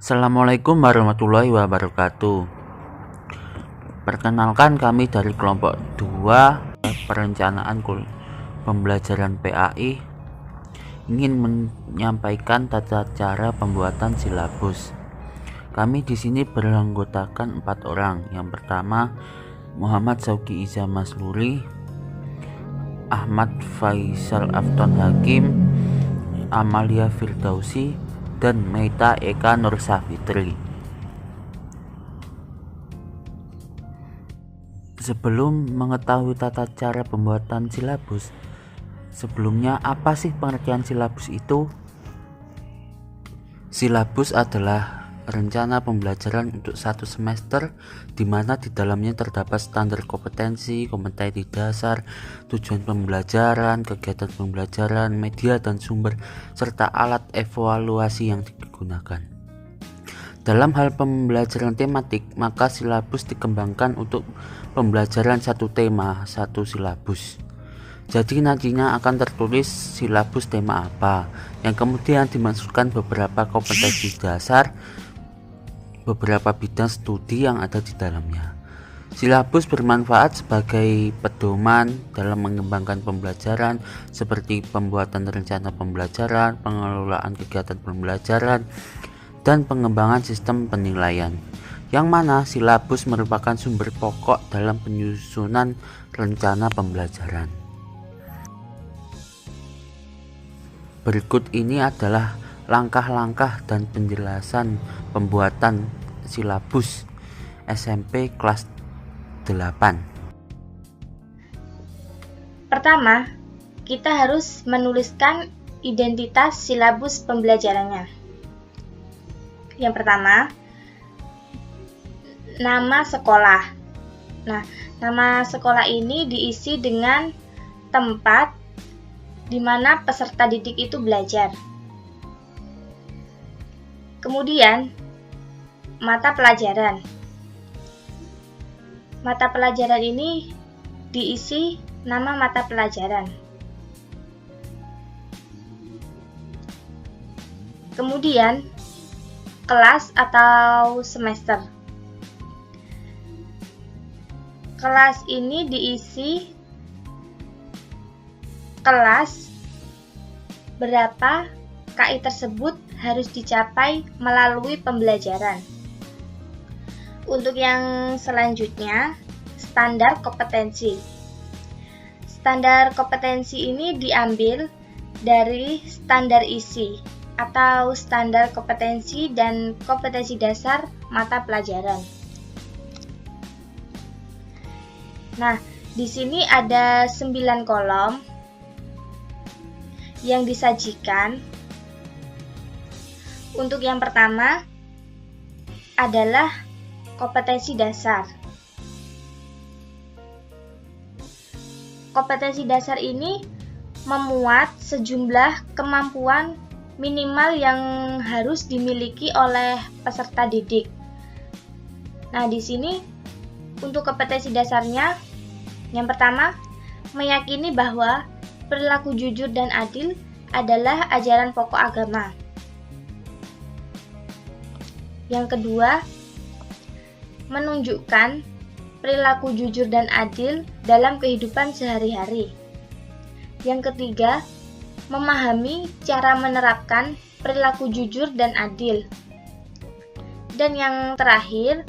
Assalamualaikum warahmatullahi wabarakatuh. Perkenalkan, kami dari kelompok 2 perencanaan pembelajaran PAI ingin menyampaikan tata cara pembuatan silabus. Kami di sini beranggotakan 4 orang. Yang pertama, Muhammad Sauki Iza Masluri, Ahmad Faisal Afton Hakim, Amalia Firdausi, dan Meita Eka Nur Safitri. Sebelum mengetahui tata cara pembuatan silabus, sebelumnya apa sih pengertian silabus itu? Silabus adalah rencana pembelajaran untuk satu semester, di mana di dalamnya terdapat standar kompetensi dasar, tujuan pembelajaran, kegiatan pembelajaran, media dan sumber, serta alat evaluasi yang digunakan. Dalam hal pembelajaran tematik, maka silabus dikembangkan untuk pembelajaran satu tema, satu silabus. Jadi nantinya akan tertulis silabus tema apa, yang kemudian dimasukkan beberapa kompetensi dasar, beberapa bidang studi yang ada di dalamnya. Silabus bermanfaat sebagai pedoman dalam mengembangkan pembelajaran, seperti pembuatan rencana pembelajaran, pengelolaan kegiatan pembelajaran, dan pengembangan sistem penilaian, yang mana silabus merupakan sumber pokok dalam penyusunan rencana pembelajaran. Berikut ini adalah langkah-langkah dan penjelasan pembuatan silabus SMP kelas 8. Pertama, kita harus menuliskan identitas silabus pembelajarannya. Yang pertama, nama sekolah. Nah, nama sekolah ini diisi dengan tempat di mana peserta didik itu belajar. Kemudian, mata pelajaran. Mata pelajaran ini diisi nama mata pelajaran. Kemudian, kelas atau semester. Kelas ini diisi kelas berapa KI tersebut harus dicapai melalui pembelajaran. Untuk yang selanjutnya, standar kompetensi. Standar kompetensi ini diambil dari standar isi atau standar kompetensi dan kompetensi dasar mata pelajaran. Nah, di sini ada 9 kolom yang disajikan. Untuk yang pertama adalah kompetensi dasar. Kompetensi dasar ini memuat sejumlah kemampuan minimal yang harus dimiliki oleh peserta didik. Nah, di sini untuk kompetensi dasarnya, yang pertama, meyakini bahwa perilaku jujur dan adil adalah ajaran pokok agama. Yang kedua, menunjukkan perilaku jujur dan adil dalam kehidupan sehari-hari. Yang ketiga, memahami cara menerapkan perilaku jujur dan adil. Dan yang terakhir,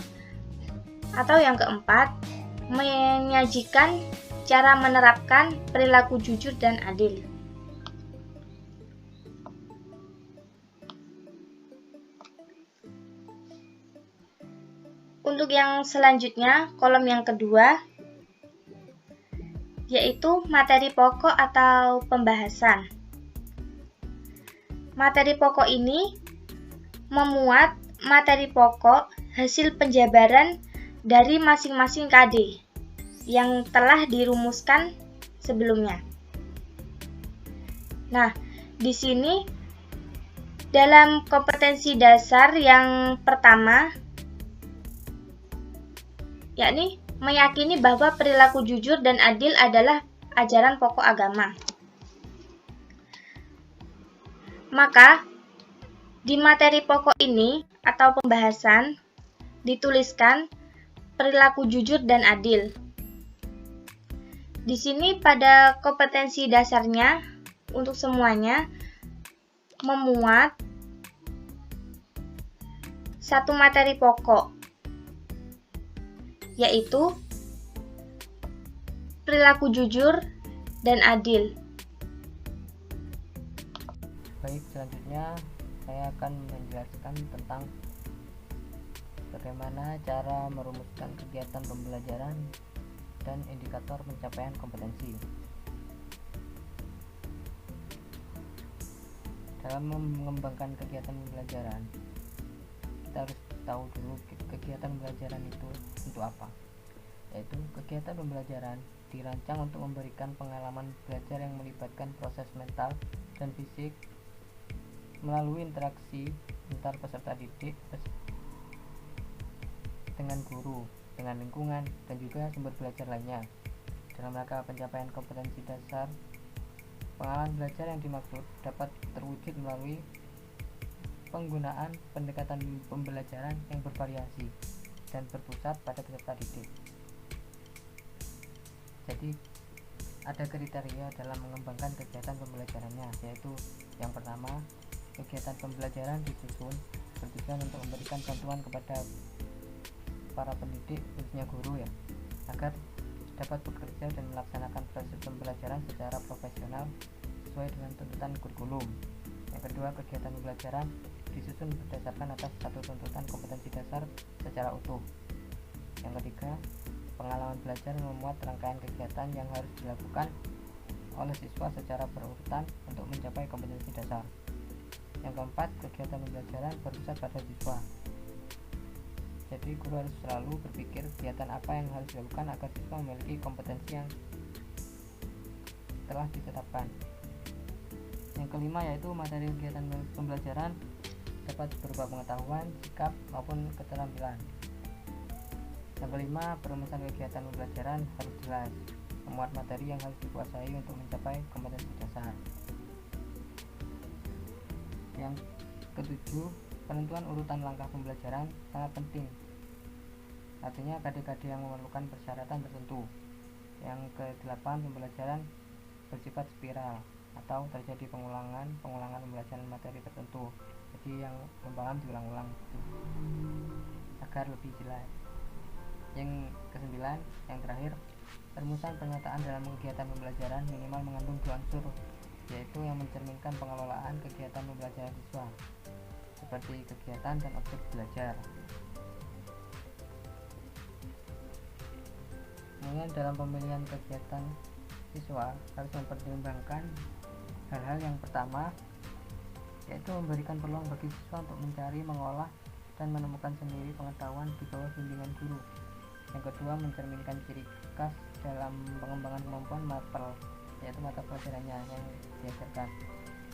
atau yang keempat, menyajikan cara menerapkan perilaku jujur dan adil. Untuk yang selanjutnya, kolom yang kedua, yaitu materi pokok atau pembahasan. Materi pokok ini memuat materi pokok hasil penjabaran dari masing-masing KD yang telah dirumuskan sebelumnya. Nah, di sini dalam kompetensi dasar yang pertama, yakni meyakini bahwa perilaku jujur dan adil adalah ajaran pokok agama. Maka, di materi pokok ini atau pembahasan dituliskan perilaku jujur dan adil. Di sini pada kompetensi dasarnya untuk semuanya memuat satu materi pokok, yaitu perilaku jujur dan adil. Baik, selanjutnya saya akan menjelaskan tentang bagaimana cara merumuskan kegiatan pembelajaran dan indikator pencapaian kompetensi. Dalam mengembangkan kegiatan pembelajaran, kita harus tahu dulu kegiatan pembelajaran itu untuk apa. Yaitu kegiatan pembelajaran dirancang untuk memberikan pengalaman belajar yang melibatkan proses mental dan fisik melalui interaksi antar peserta didik dengan guru, dengan lingkungan, dan juga sumber belajar lainnya. Dalam rangka pencapaian kompetensi dasar, pengalaman belajar yang dimaksud dapat terwujud melalui penggunaan pendekatan pembelajaran yang bervariasi dan berpusat pada peserta didik. Jadi, ada kriteria dalam mengembangkan kegiatan pembelajarannya, yaitu yang pertama, kegiatan pembelajaran disusun bertujuan untuk memberikan bantuan kepada para pendidik, khususnya guru ya, agar dapat bekerja dan melaksanakan proses pembelajaran secara profesional sesuai dengan tuntutan kurikulum. Yang kedua, kegiatan pembelajaran disusun berdasarkan atas satu tuntutan kompetensi dasar secara utuh. Yang ketiga, pengalaman belajar memuat rangkaian kegiatan yang harus dilakukan oleh siswa secara berurutan untuk mencapai kompetensi dasar. Yang keempat, kegiatan pembelajaran berpusat pada siswa. Jadi guru harus selalu berpikir kegiatan apa yang harus dilakukan agar siswa memiliki kompetensi yang telah ditetapkan. Yang kelima yaitu materi kegiatan pembelajaran dapat berupa pengetahuan, sikap, maupun keterampilan. Yang kelima, perumusan kegiatan pembelajaran harus jelas, memuat materi yang harus dikuasai untuk mencapai kompetensi dasar. Yang ketujuh, penentuan urutan langkah pembelajaran sangat penting. Artinya KD-KD yang memerlukan persyaratan tertentu. Yang ke-8, pembelajaran bersifat spiral atau terjadi pengulangan pembelajaran materi tertentu. Jadi yang paham diulang-ulang agar lebih jelas. Yang ke-9, yang terakhir, perumusan pernyataan dalam kegiatan pembelajaran minimal mengandung 2 unsur, yaitu yang mencerminkan pengelolaan kegiatan pembelajaran siswa, seperti kegiatan dan objek belajar. Kemudian dalam pemilihan kegiatan siswa harus mempertimbangkan hal-hal yang pertama, yaitu memberikan peluang bagi siswa untuk mencari, mengolah, dan menemukan sendiri pengetahuan di bawah bimbingan guru. Yang kedua, mencerminkan ciri khas dalam pengembangan kemampuan MAPEL, yaitu mata pelajarannya yang diajarkan.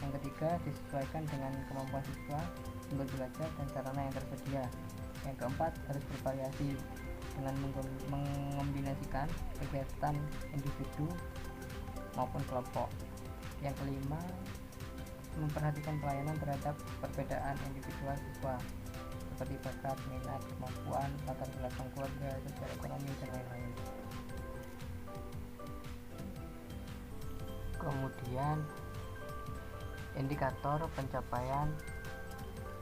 Yang ketiga, disesuaikan dengan kemampuan siswa, sumber belajar, dan sarana yang tersedia. Yang keempat, harus bervariasi dengan mengombinasikan kegiatan individu maupun kelompok. Yang kelima, memperhatikan pelayanan terhadap perbedaan individual siswa, seperti bakat, minat, kemampuan, latar belakang keluarga, sosial ekonomi, dan lain-lain. Kemudian indikator pencapaian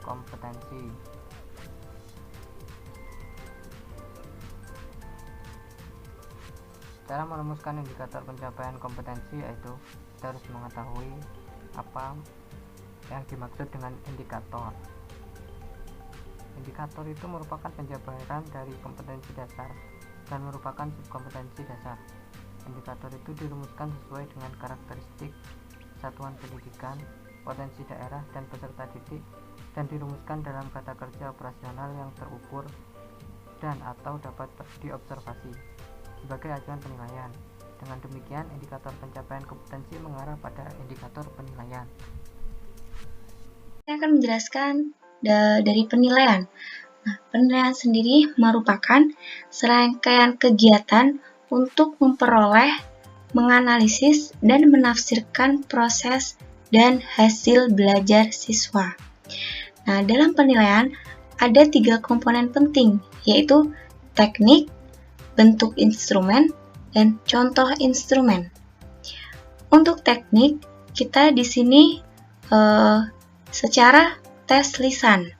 kompetensi. Cara merumuskan indikator pencapaian kompetensi yaitu kita harus mengetahui apa yang dimaksud dengan indikator. Indikator itu merupakan penjabaran dari kompetensi dasar dan merupakan subkompetensi dasar. Indikator itu dirumuskan sesuai dengan karakteristik satuan pendidikan, potensi daerah, dan peserta didik, dan dirumuskan dalam kata kerja operasional yang terukur dan atau dapat diobservasi sebagai acuan penilaian. Dengan demikian, indikator pencapaian kompetensi mengarah pada indikator penilaian. Saya akan menjelaskan dari penilaian. Nah, penilaian sendiri merupakan serangkaian kegiatan untuk memperoleh, menganalisis, dan menafsirkan proses dan hasil belajar siswa. Nah, dalam penilaian ada 3 komponen penting, yaitu teknik, bentuk instrumen, dan contoh instrumen. Untuk teknik, kita di sini secara tes lisan.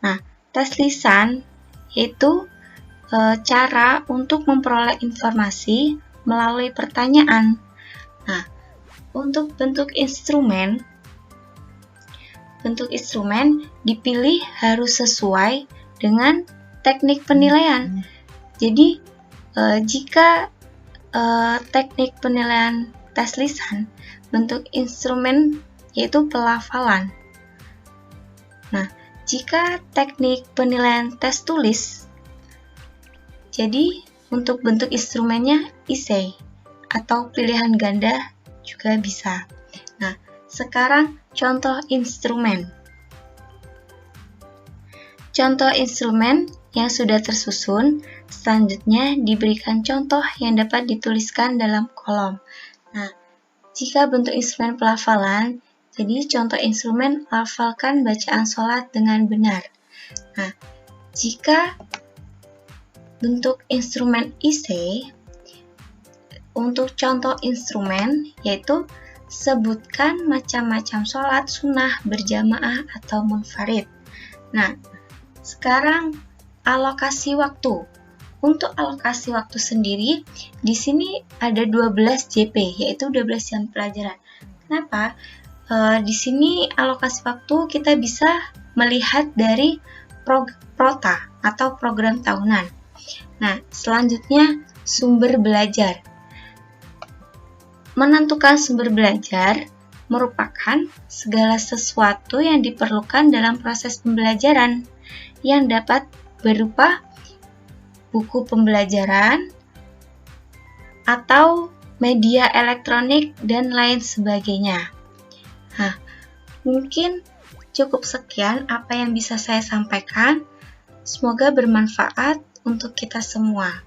Nah, tes lisan yaitu cara untuk memperoleh informasi melalui pertanyaan. Nah, untuk bentuk instrumen dipilih harus sesuai dengan teknik penilaian. Jadi, jika teknik penilaian tes lisan, bentuk instrumen yaitu pelafalan. Nah, jika teknik penilaian tes tulis, jadi untuk bentuk instrumennya essay atau pilihan ganda juga bisa. Nah, sekarang contoh instrumen. Contoh instrumen yang sudah tersusun, selanjutnya diberikan contoh yang dapat dituliskan dalam kolom. Nah, jika bentuk instrumen pelafalan, jadi contoh instrumen lafalkan bacaan sholat dengan benar. Nah, jika bentuk instrumen essay, untuk contoh instrumen yaitu sebutkan macam-macam sholat sunnah berjamaah atau munfarid. Nah, sekarang alokasi waktu. Untuk alokasi waktu sendiri, di sini ada 12 JP, yaitu 12 jam pelajaran. Kenapa? Di sini alokasi waktu kita bisa melihat dari prota atau program tahunan. Nah, selanjutnya sumber belajar. Menentukan sumber belajar merupakan segala sesuatu yang diperlukan dalam proses pembelajaran yang dapat berupa buku pembelajaran atau media elektronik dan lain sebagainya. Nah, mungkin cukup sekian apa yang bisa saya sampaikan. Semoga bermanfaat untuk kita semua.